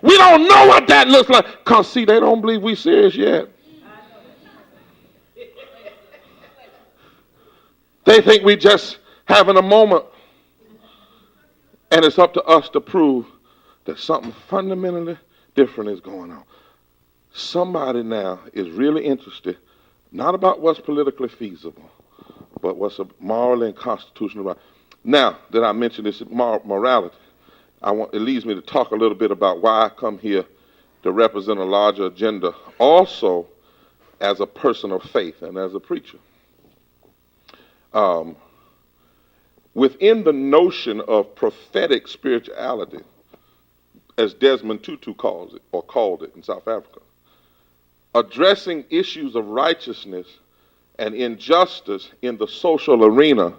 We don't know what that looks like. Because, see, they don't believe we serious yet. They think we just having a moment. And it's up to us to prove that something fundamentally different is going on. Somebody now is really interested, not about what's politically feasible, but what's morally and constitutional right. Now that I mentioned this morality, it leads me to talk a little bit about why I come here to represent a larger agenda, also as a person of faith and as a preacher. Within the notion of prophetic spirituality, as Desmond Tutu calls it, or called it in South Africa, addressing issues of righteousness and injustice in the social arena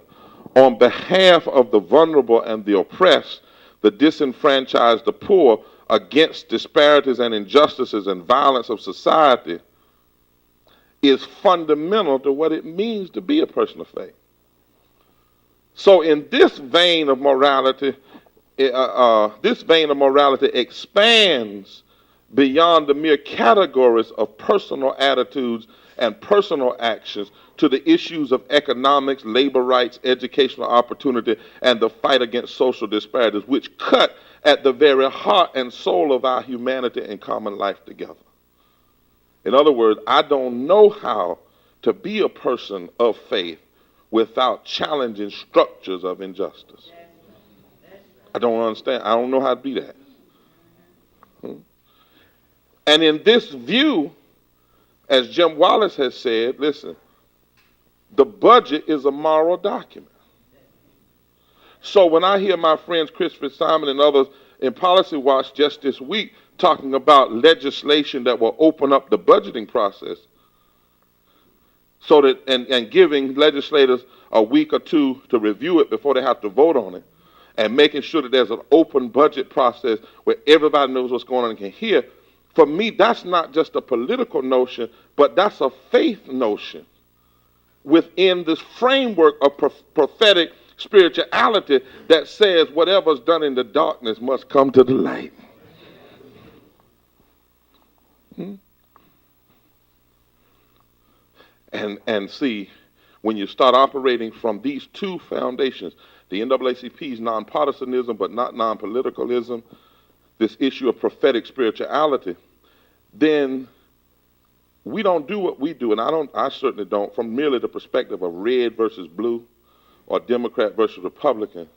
on behalf of the vulnerable and the oppressed, the disenfranchised, the poor, against disparities and injustices and violence of society is fundamental to what it means to be a person of faith. So in this vein of morality, expands beyond the mere categories of personal attitudes and personal actions to the issues of economics, labor rights, educational opportunity, and the fight against social disparities, which cut at the very heart and soul of our humanity and common life together. In other words, I don't know how to be a person of faith without challenging structures of injustice. I don't understand. I don't know how to be that. And in this view, as Jim Wallace has said, listen, the budget is a moral document. So when I hear my friends Christopher Simon and others in Policy Watch just this week talking about legislation that will open up the budgeting process, so that and giving legislators a week or two to review it before they have to vote on it, and making sure that there's an open budget process where everybody knows what's going on and can hear, for me, that's not just a political notion, but that's a faith notion within this framework of prophetic spirituality that says whatever's done in the darkness must come to the light. And see, when you start operating from these two foundations, the NAACP's nonpartisanism but not nonpoliticalism, this issue of prophetic spirituality, then we don't do what we do, and I certainly don't, from merely the perspective of red versus blue or Democrat versus Republican,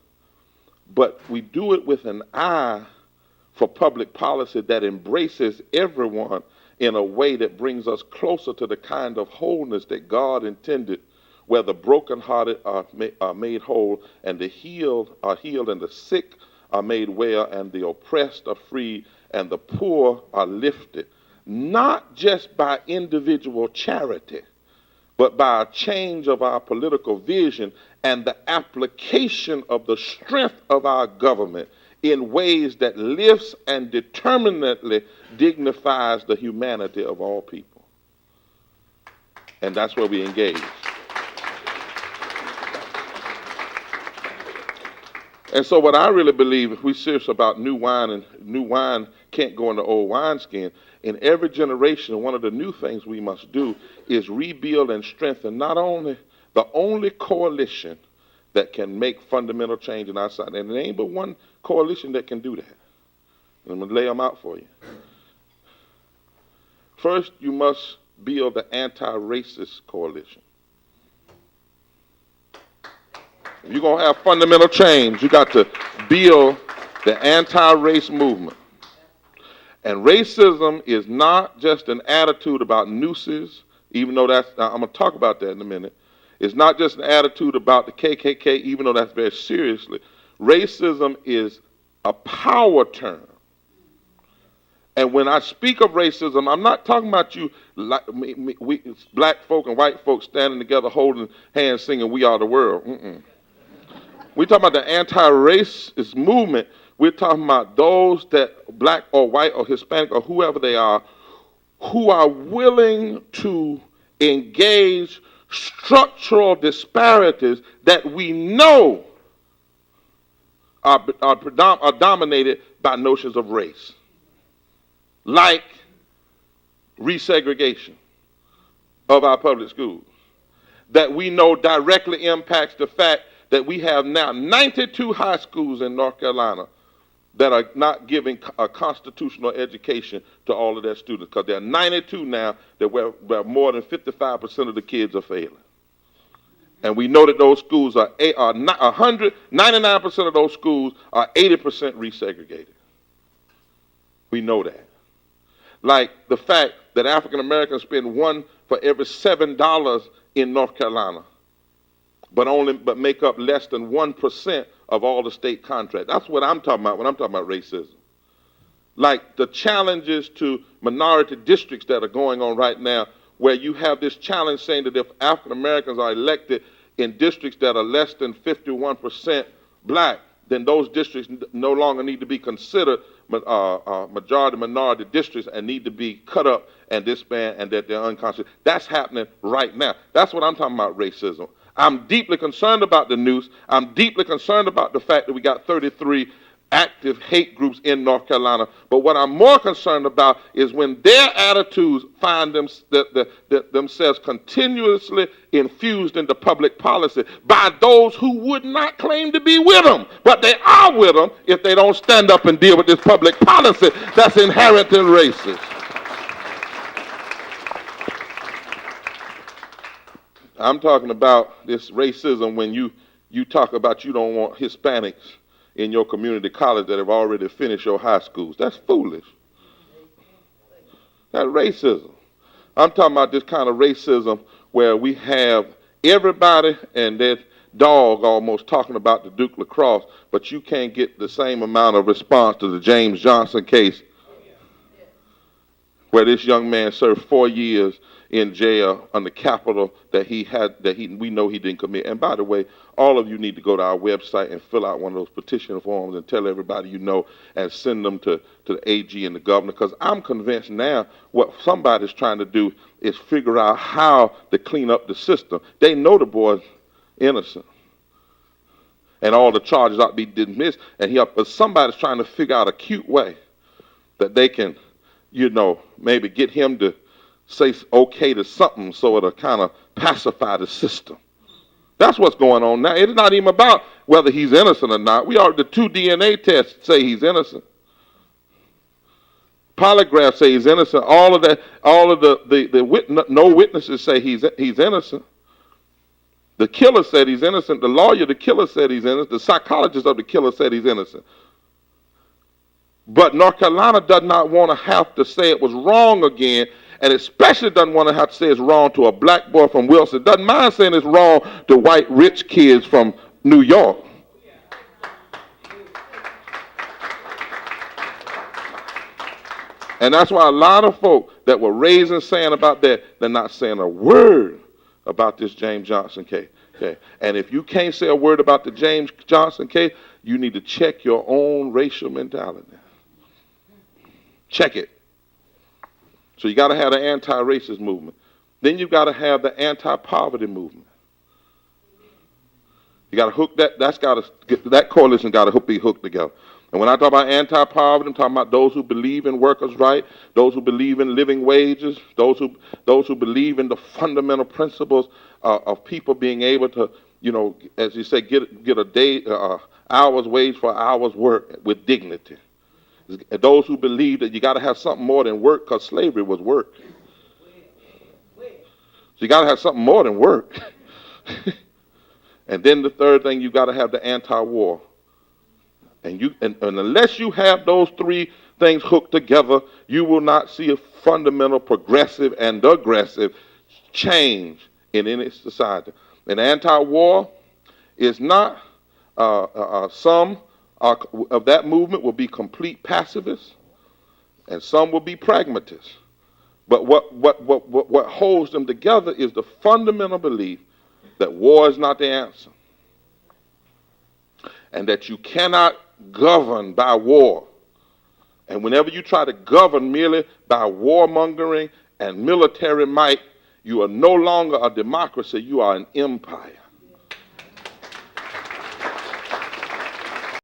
but we do it with an eye for public policy that embraces everyone in a way that brings us closer to the kind of wholeness that God intended, where the brokenhearted are made whole, and the healed are healed, and the sick are made well, and the oppressed are free, and the poor are lifted, not just by individual charity, but by a change of our political vision and the application of the strength of our government in ways that lifts and determinately dignifies the humanity of all people. And that's where we engage. And so what I really believe, if we're serious about new wine, and new wine can't go in the old wineskin, in every generation, one of the new things we must do is rebuild and strengthen not only the only coalition that can make fundamental change in our society, and there ain't but one coalition that can do that. And I'm going to lay them out for you. First, you must build the anti-racist coalition. If you're going to have fundamental change, you got to build the anti-race movement. And racism is not just an attitude about nooses, even though I'm going to talk about that in a minute. It's not just an attitude about the KKK, even though that's very seriously. Racism is a power term. And when I speak of racism, I'm not talking about you, we, black folk and white folks standing together holding hands singing "We Are the World." We're talking about the anti-racist movement. We're talking about those that, black or white or Hispanic or whoever they are, who are willing to engage structural disparities that we know are dominated by notions of race. like resegregation of our public schools, that we know directly impacts the fact that we have now 92 high schools in North Carolina that are not giving a constitutional education to all of their students, because there are 92 now that where more than 55% of the kids are failing. And we know that those schools are 99% of those schools are 80% resegregated. We know that. Like the fact that African Americans spend one for every $7 in North Carolina, but make up less than 1% of all the state contracts. That's what I'm talking about when I'm talking about racism. Like the challenges to minority districts that are going on right now, where you have this challenge saying that if African Americans are elected in districts that are less than 51% black, then those districts no longer need to be considered majority minority districts and need to be cut up and disbanded, and that they're unconstitutional. That's happening right now. That's what I'm talking about, racism. I'm deeply concerned about the news. I'm deeply concerned about the fact that we got 33 active hate groups in North Carolina. But what I'm more concerned about is when their attitudes find themselves continuously infused into public policy by those who would not claim to be with them. But they are with them if they don't stand up and deal with this public policy that's inherently racist. I'm talking about this racism when you talk about you don't want Hispanics in your community college that have already finished your high schools. That's foolish. That's racism. I'm talking about this kind of racism where we have everybody and their dog almost talking about the Duke lacrosse, but you can't get the same amount of response to the James Johnson case, where this young man served 4 years in jail on the capital we know he didn't commit. And by the way, all of you need to go to our website and fill out one of those petition forms and tell everybody you know and send them to the AG and the governor, because I'm convinced now what somebody's trying to do is figure out how to clean up the system. They know the boy's innocent and all the charges ought to be dismissed, but somebody's trying to figure out a cute way that they can, maybe get him to say okay to something so it'll kind of pacify the system. That's what's going on now. It's not even about whether he's innocent or not. The 2 DNA tests say he's innocent. Polygraphs say he's innocent. All of no witnesses say he's innocent. The killer said he's innocent. The lawyer, the killer, said he's innocent. The psychologist of the killer said he's innocent. But North Carolina does not want to have to say it was wrong again, and especially doesn't want to have to say it's wrong to a black boy from Wilson. Doesn't mind saying it's wrong to white rich kids from New York. And that's why a lot of folk that were raised and saying about that, they're not saying a word about this James Johnson case. Okay. And if you can't say a word about the James Johnson case, you need to check your own racial mentality. Check it. So you got to have the anti-racist movement. Then you've got to have the anti-poverty movement. You got to hook that coalition got to be hooked together. And when I talk about anti-poverty, I'm talking about those who believe in workers' rights, those who believe in living wages, those who believe in the fundamental principles of people being able to, as you say, get a day, hour's wage for hour's work with dignity. Those who believe that you got to have something more than work, because slavery was work. So you got to have something more than work. And then the third thing, you got to have the anti-war. And unless you have those three things hooked together, you will not see a fundamental progressive and aggressive change in any society. And anti-war is not some of that movement will be complete pacifists, and some will be pragmatists. But what holds them together is the fundamental belief that war is not the answer, and that you cannot govern by war. And whenever you try to govern merely by warmongering and military might, you are no longer a democracy, you are an empire.